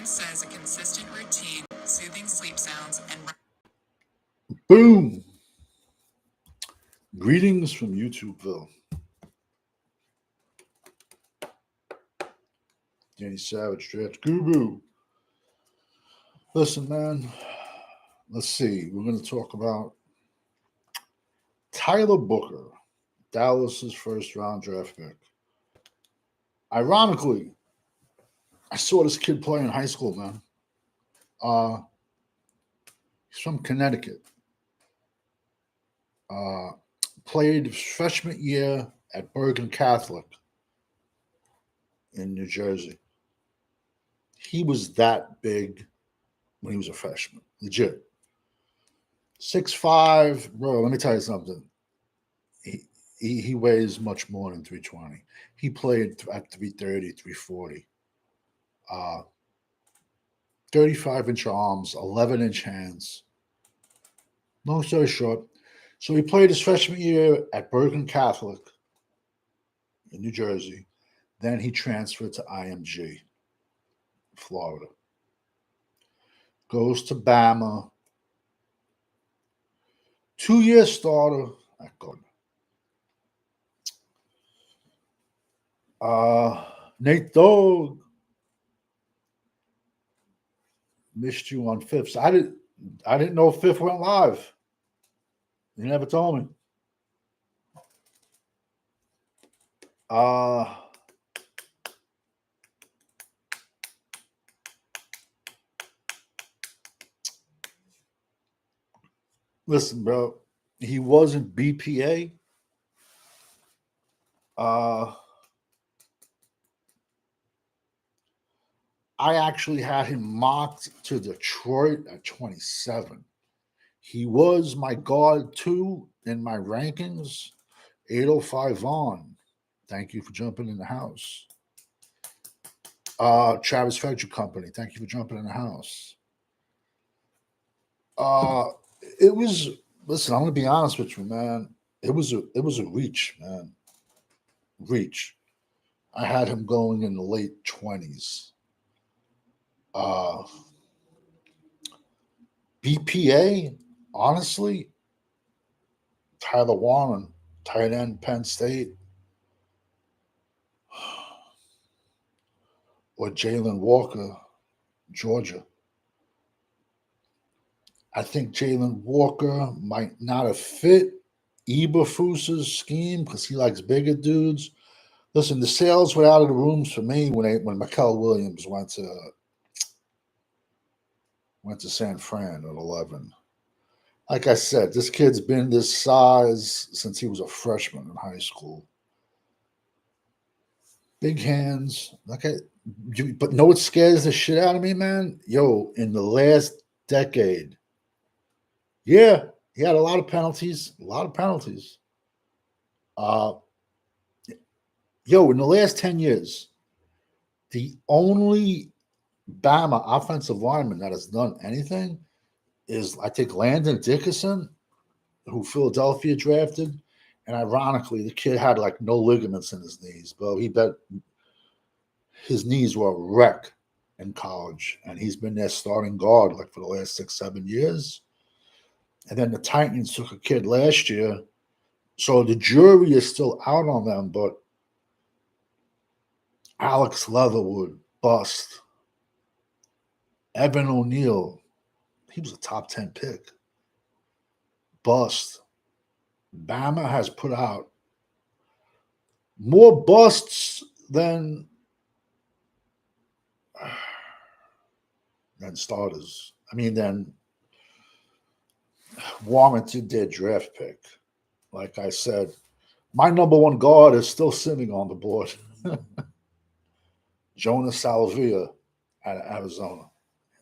says a consistent routine, soothing sleep sounds, and Boom! Greetings from YouTubeville. Danny Savage, Draft Guru. Listen, man, let's see. We're going to talk about Tyler Booker, Dallas's first round draft pick. Ironically, I saw this kid play in high school, man. He's from Connecticut. Played freshman year at Bergen Catholic in New Jersey. He was that big when he was a freshman. Legit. 6'5", bro, let me tell you something. He weighs much more than 320. He played at 330, 340. 35-inch arms, 11-inch hands. Long story short, so he played his freshman year at Bergen Catholic in New Jersey. Then he transferred to IMG, Florida. Goes to Bama. 2-year starter at guard. Nate Dogg missed you on Fifth. I didn't know Fifth went live. You never told me. Listen, bro, he wasn't BPA. I actually had him mocked to Detroit at 27. He was my guard 2 in my rankings. 805 on. Thank you for jumping in the house. Travis Frederick Company. Thank you for jumping in the house. It was. Listen, I'm gonna be honest with you, man. It was a reach, man. Reach. I had him going in the late 20s. BPA, honestly, Tyler Warren, tight end, Penn State, or Jalen Walker, Georgia. I think Jalen Walker might not have fit Eberflus's scheme because he likes bigger dudes. Listen, the sales were out of the rooms for me when Mikel Williams went to San Fran at 11. Like I said, this kid's been this size since he was a freshman in high school. Big hands. But know what scares the shit out of me, man? Yo, in the last decade, yeah, he had a lot of penalties. Yo, in the last 10 years, the only Bama offensive lineman that has done anything is, I think, Landon Dickerson, who Philadelphia drafted. And ironically, the kid had like no ligaments in his knees, bro. He bet his knees were a wreck in college. And he's been their starting guard like for the last 6-7 years. And then the Titans took a kid last year. So the jury is still out on them, but Alex Leatherwood, bust. Evan O'Neal, he was a top 10 pick. Bust. Bama has put out more busts than starters. I mean, than warranted their draft pick. Like I said, my number one guard is still sitting on the board. Jonas Salvia out of Arizona.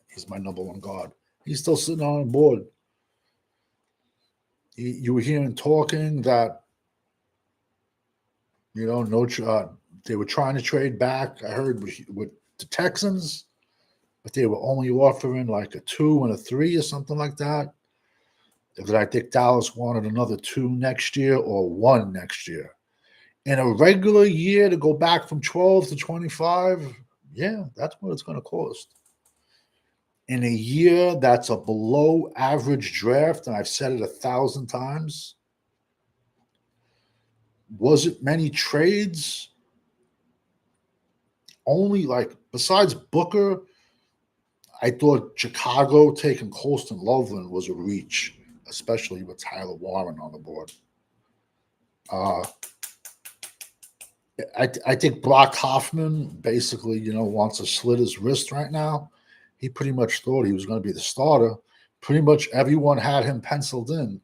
He's my number one guard. He's still sitting on the board. You were hearing talking that, they were trying to trade back. I heard with the Texans, but they were only offering like a 2 and a 3 or something like that. That I think Dallas wanted another 2 next year or 1 next year. In a regular year to go back from 12 to 25, yeah, that's what it's going to cost. in a year that's a below average draft, and I've said it 1,000 times, was it many trades? Only like, besides Booker, I thought Chicago taking Colston Loveland was a reach, especially with Tyler Warren on the board. I think Brock Hoffman basically, wants to slit his wrist right now. He pretty much thought he was going to be the starter. Pretty much everyone had him penciled in.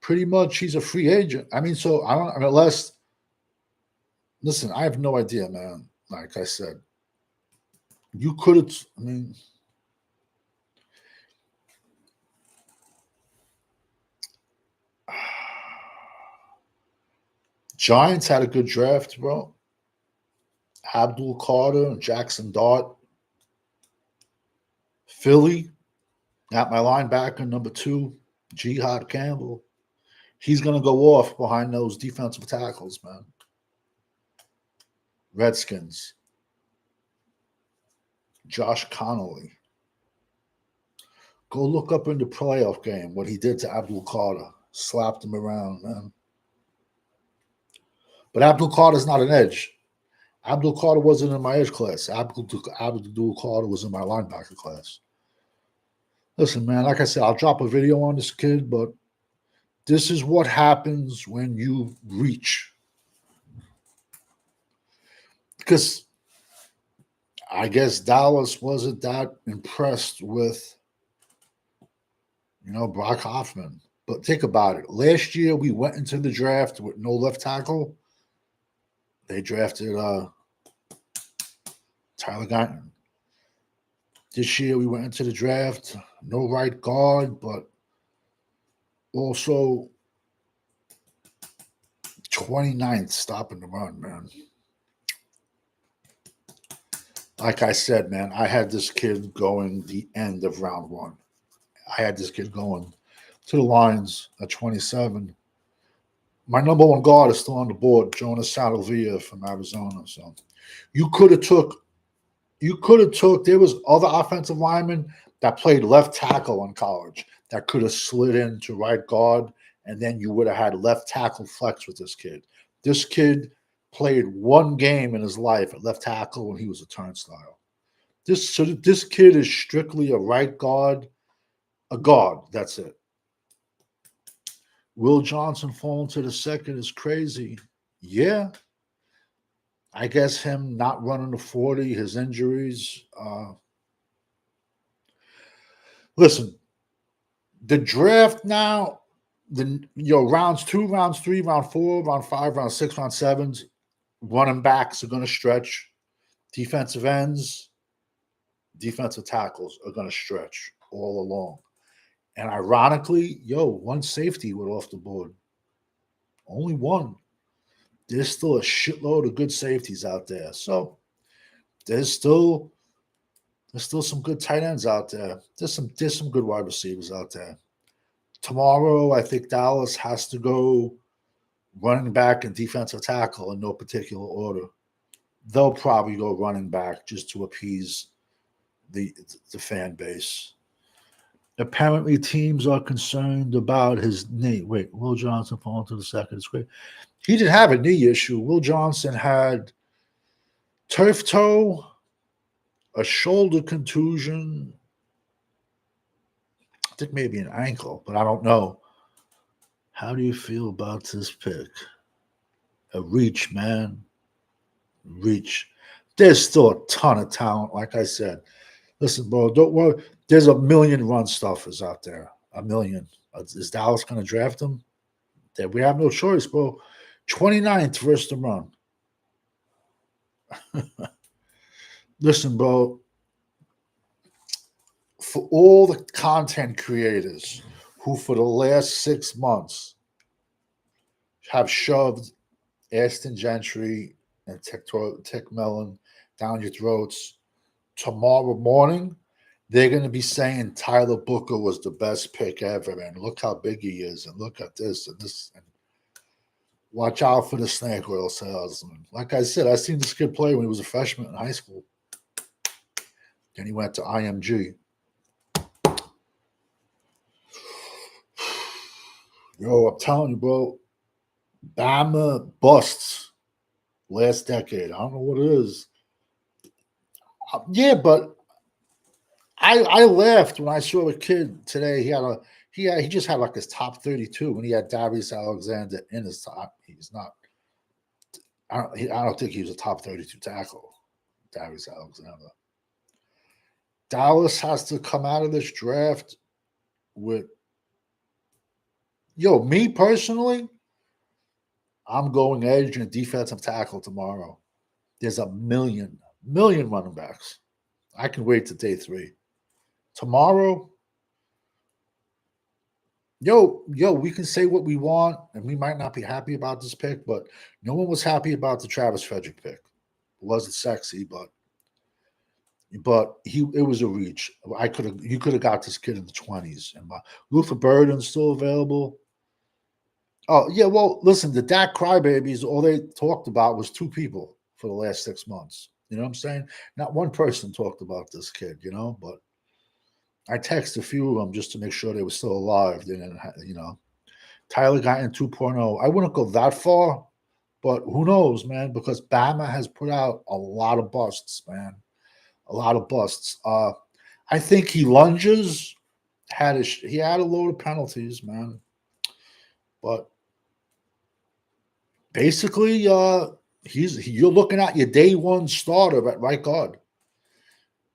Pretty much he's a free agent. I mean, so I don't, unless, listen, I have no idea, man. Like I said, you could have, I mean, Giants had a good draft, bro. Abdul Carter and Jackson Dart. Philly got my linebacker number 2, Jihad Campbell. He's going to go off behind those defensive tackles, man. Redskins. Josh Connolly. Go look up in the playoff game what he did to Abdul Carter. Slapped him around, man. But Abdul Carter's not an edge. Abdul Carter wasn't in my edge class. Abdul Carter was in my linebacker class. Listen, man, like I said, I'll drop a video on this kid, but this is what happens when you reach. Because I guess Dallas wasn't that impressed with, Brock Hoffman. But think about it. Last year, we went into the draft with no left tackle. They drafted Tyler Guyton. This year, we went into the draft, no right guard, but also 29th stopping the run, man. Like I said, man, I had this kid going the end of round 1. I had this kid going to the Lions at 27. My number 1 guard is still on the board, Jonas Salvia from Arizona. So you could have took, there was other offensive linemen that played left tackle in college that could have slid into right guard, and then you would have had left tackle flex with this kid. This kid played 1 game in his life at left tackle when he was a turnstile. This kid is strictly a right guard, a guard. That's it. Will Johnson falling to the second is crazy. Yeah. I guess him not running the 40, his injuries. Listen, the draft now, rounds 2, rounds 3, round 4, round 5, round 6, round 7s, running backs are going to stretch. Defensive ends, defensive tackles are going to stretch all along. And ironically, 1 safety went off the board. Only 1. There's still a shitload of good safeties out there. So there's still some good tight ends out there. There's some good wide receivers out there. Tomorrow, I think Dallas has to go running back and defensive tackle in no particular order. They'll probably go running back just to appease the fan base. Apparently, teams are concerned about his knee. Wait, Will Johnson falling to the second. It's great. He didn't have a knee issue. Will Johnson had turf toe, a shoulder contusion, I think maybe an ankle, but I don't know. How do you feel about this pick? A reach, man. Reach. There's still a ton of talent, like I said. Listen, bro, don't worry. There's a million run stuffers out there. A million. Is Dallas going to draft them? We have no choice, bro. 29th versus the run. Listen, bro. For all the content creators who, for the last 6 months, have shoved Aston Gentry and Tech Melon down your throats, tomorrow morning, they're going to be saying Tyler Booker was the best pick ever, and look how big he is, and look at this and this. And watch out for the snake oil salesman. Like I said, I seen this kid play when he was a freshman in high school. Then he went to IMG. Yo, I'm telling you, bro, Bama busts last decade. I don't know what it is. Yeah, but I laughed when I saw a kid today. He just had like his top 32 when he had Darius Alexander in his top. He's not. I don't think he was a top 32 tackle. Darius Alexander. Dallas has to come out of this draft with, yo, me personally, I'm going edge and defensive tackle tomorrow. There's a million running backs. I can wait to day 3. Tomorrow, yo, we can say what we want, and we might not be happy about this pick, but no one was happy about the Travis Frederick pick. It wasn't sexy, but it was a reach. You could have got this kid in the 20s. And Luther Burden's still available. Oh yeah, well, listen, the Dak crybabies, all they talked about was 2 people for the last 6 months. You know what I'm saying? Not one person talked about this kid, but I texted a few of them just to make sure they were still alive. They didn't, Tyler Guyton 2.0. I wouldn't go that far, but who knows, man? Because Bama has put out a lot of busts, man. A lot of busts. I think he lunges. He had a load of penalties, man. But basically, you're looking at your day 1 starter at right guard.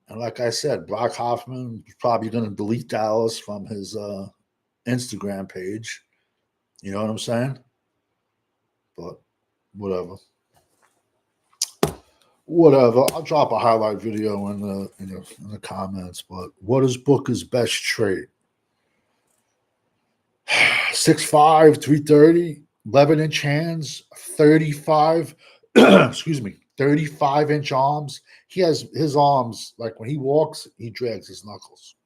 And like I said, Brock Hoffman is probably going to delete Dallas from his Instagram page. You know what I'm saying? But whatever. I'll drop a highlight video in the comments. But what is Booker's best trait? 6'5", 330, 11-inch hands, 35. Excuse me, 35-inch arms. He has his arms, like when he walks, he drags his knuckles.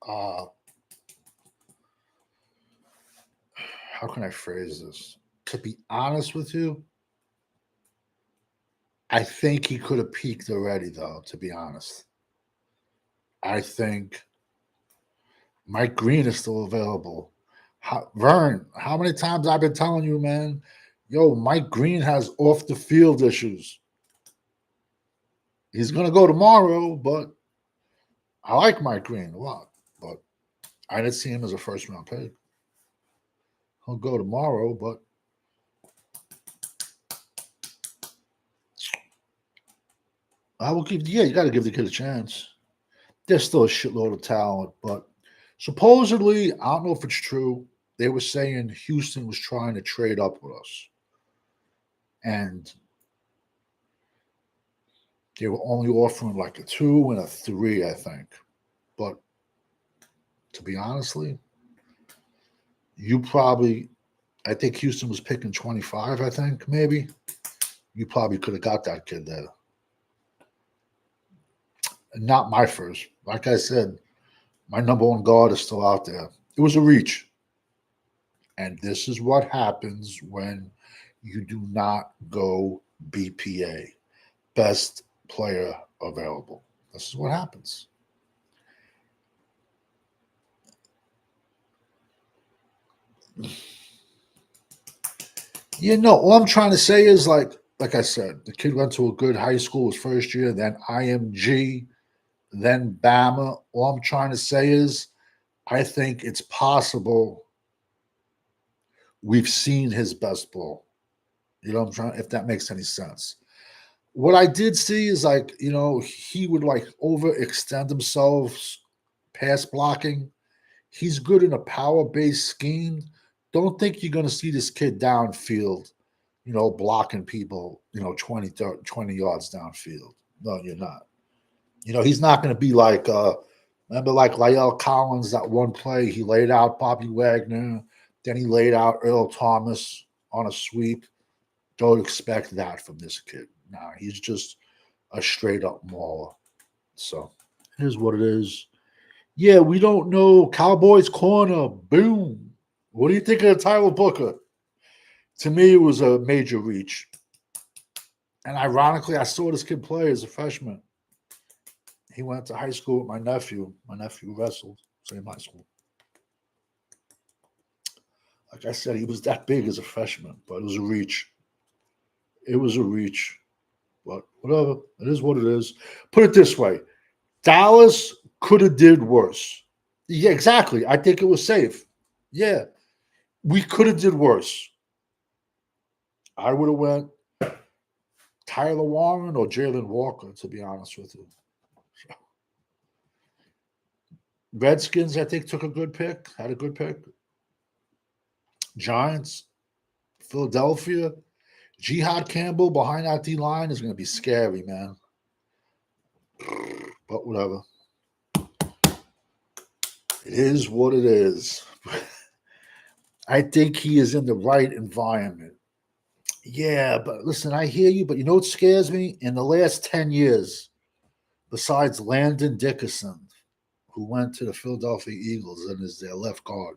How can I phrase this? To be honest with you, I think he could have peaked already, though, to be honest. I think Mike Green is still available. Vern, how many times I've been telling you, man? Yo, Mike Green has off the field issues. He's going to go tomorrow, but I like Mike Green a lot. But I didn't see him as a first-round pick. He'll go tomorrow, but I will give. Yeah, you got to give the kid a chance. There's still a shitload of talent, but supposedly, I don't know if it's true. They were saying Houston was trying to trade up with us, and they were only offering like a 2 and a 3, I think. But to be honestly, I think Houston was picking 25, I think, maybe. You probably could have got that kid there. Not my first. Like I said, my number 1 guard is still out there. It was a reach. And this is what happens when you do not go BPA, best player available. This is what happens. All I'm trying to say is like I said, the kid went to a good high school his first year, then IMG, then Bama. All I'm trying to say is I think it's possible we've seen his best ball. You know what I'm trying, if that makes any sense. What I did see is he would overextend himself pass blocking. He's good in a power-based scheme. Don't think you're going to see this kid downfield, blocking people, 20 yards downfield. No, you're not. He's not going to be like, remember like La'el Collins, that one play, he laid out Bobby Wagner, then he laid out Earl Thomas on a sweep. Don't expect that from this kid. Nah, he's just a straight-up mauler. So here's what it is. Yeah, we don't know. Cowboys corner, boom. What do you think of Tyler Booker? To me, it was a major reach. And ironically, I saw this kid play as a freshman. He went to high school with my nephew. My nephew wrestled, same high school. Like I said, he was that big as a freshman, but it was a reach. It was a reach. But whatever. It is what it is. Put it this way. Dallas could have did worse. Yeah, exactly. I think it was safe. Yeah. We could have did worse. I would have went Tyler Warren or Jalen Walker, to be honest with you. Redskins, I think, took a good pick, had a good pick. Giants, Philadelphia, Jihad Campbell behind that D line is going to be scary, man. But whatever. It is what it is. I think he is in the right environment. Yeah, but listen, I hear you, but you know what scares me? In the last 10 years, besides Landon Dickerson, who went to the Philadelphia Eagles and is their left guard,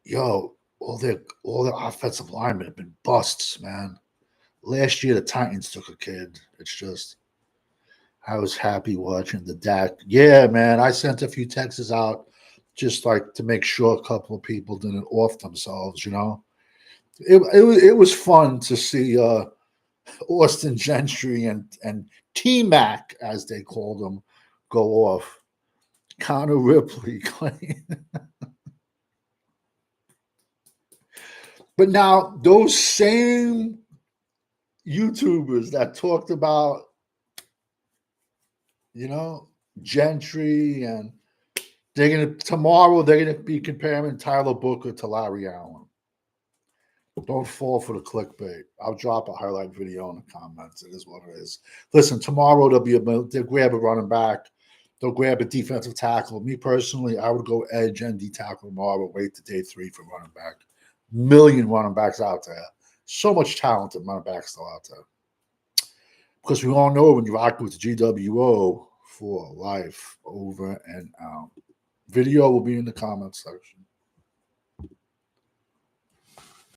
yo, all their offensive linemen have been busts, man. Last year the Titans took a kid. It's just I was happy watching the Dak. Yeah, man. I sent a few texts out just like to make sure a couple of people didn't off themselves, you know. It was fun to see Austin Gentry and T Mac, as they called him, go off. Connor Ripley. But now those same YouTubers that talked about, you know, Gentry and tomorrow they're gonna be comparing Tyler Booker to Larry Allen. Don't fall for the clickbait. I'll drop a highlight video in the comments. It is what it is. Listen, tomorrow they'll grab a running back, they'll grab a defensive tackle. Me personally, I would go edge and D tackle tomorrow. Wait to day 3 for running back. Million running backs out there. So much talented running backs still out there. Because we all know when you rock with the GWO for life, over and out. Video will be in the comments section.